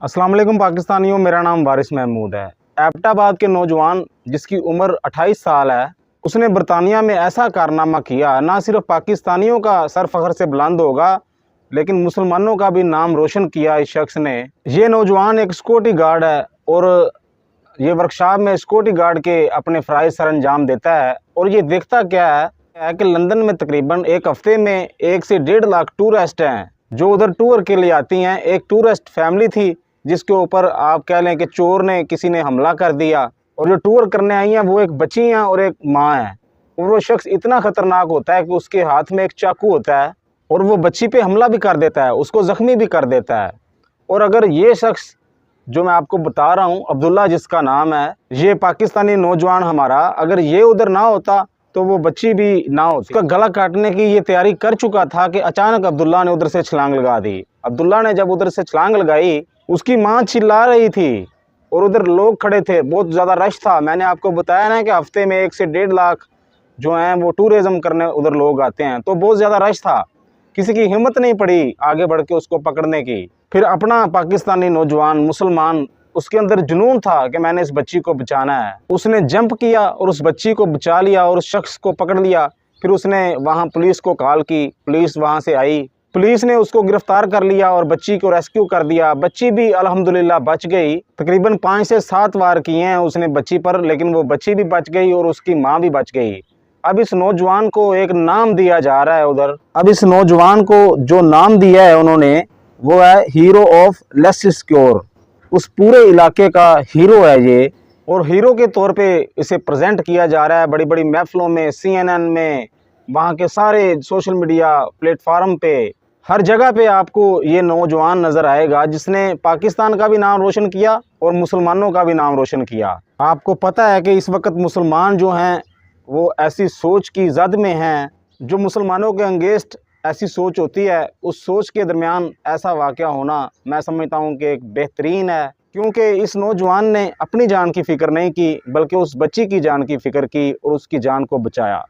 अस्सलाम वालेकुम पाकिस्तानियों, मेरा नाम वारिस महमूद है। एबटाबाद के नौजवान जिसकी उम्र 28 साल है, उसने बरतानिया में ऐसा कारनामा किया, ना सिर्फ पाकिस्तानियों का सर फख्र से बुलंद होगा लेकिन मुसलमानों का भी नाम रोशन किया इस शख्स ने। ये नौजवान एक सिक्योरिटी गार्ड है और ये वर्कशॉप में सिक्योरिटी गार्ड के अपने फ़राइज़ सर अंजाम देता है। और ये देखता क्या है कि लंदन में तकरीबन एक हफ़्ते में 1 से 1.5 लाख टूरिस्ट हैं जो उधर टूर के लिए आती हैं। एक टूरिस्ट फैमिली थी जिसके ऊपर आप कह लें कि चोर ने किसी ने हमला कर दिया, और जो टूर करने आई हैं वो एक बच्ची हैं और एक माँ है। और वो शख्स इतना ख़तरनाक होता है कि उसके हाथ में एक चाकू होता है और वो बच्ची पे हमला भी कर देता है, उसको ज़ख्मी भी कर देता है। और अगर ये शख्स जो मैं आपको बता रहा हूँ, अब्दुल्ला जिसका नाम है, ये पाकिस्तानी नौजवान हमारा, अगर ये उधर ना होता तो वो बच्ची भी ना होती। उसका गला काटने की ये तैयारी कर चुका था कि अचानक अब्दुल्ला ने उधर से छलांग लगा दी। अब्दुल्ला ने जब उधर से छलांग लगाई, उसकी माँ चिल्ला रही थी और उधर लोग खड़े थे, बहुत ज़्यादा रश था। मैंने आपको बताया ना कि हफ्ते में 1 से 1.5 लाख जो हैं वो टूरिज़्म करने उधर लोग आते हैं, तो बहुत ज़्यादा रश था। किसी की हिम्मत नहीं पड़ी आगे बढ़ के उसको पकड़ने की। फिर अपना पाकिस्तानी नौजवान मुसलमान, उसके अंदर जुनून था कि मैंने इस बच्ची को बचाना है। उसने जंप किया और उस बच्ची को बचा लिया और उस शख्स को पकड़ लिया। फिर उसने वहाँ पुलिस को कॉल की, पुलिस वहाँ से आई, पुलिस ने उसको गिरफ्तार कर लिया और बच्ची को रेस्क्यू कर दिया। बच्ची भी अल्हम्दुलिल्लाह बच गई। तकरीबन 5 से 7 वार किए हैं उसने बच्ची पर, लेकिन वो बच्ची भी बच गई और उसकी माँ भी बच गई। अब इस नौजवान को एक नाम दिया जा रहा है उधर। अब इस नौजवान को जो नाम दिया है उन्होंने, वो है हीरो ऑफ लेस सिक्योर। उस पूरे इलाके का हीरो है ये, और हीरो के तौर पे इसे प्रेजेंट किया जा रहा है बड़ी बड़ी महफिलों में, CNN में, वहाँ के सारे सोशल मीडिया प्लेटफार्म पे, हर जगह पे आपको ये नौजवान नज़र आएगा जिसने पाकिस्तान का भी नाम रोशन किया और मुसलमानों का भी नाम रोशन किया। आपको पता है कि इस वक्त मुसलमान जो हैं वो ऐसी सोच की जद में हैं, जो मुसलमानों के अंगेंस्ट ऐसी सोच होती है, उस सोच के दरमियान ऐसा वाक़या होना मैं समझता हूँ कि एक बेहतरीन है। क्योंकि इस नौजवान ने अपनी जान की फ़िक्र नहीं की बल्कि उस बच्ची की जान की फ़िक्र की और उसकी जान को बचाया।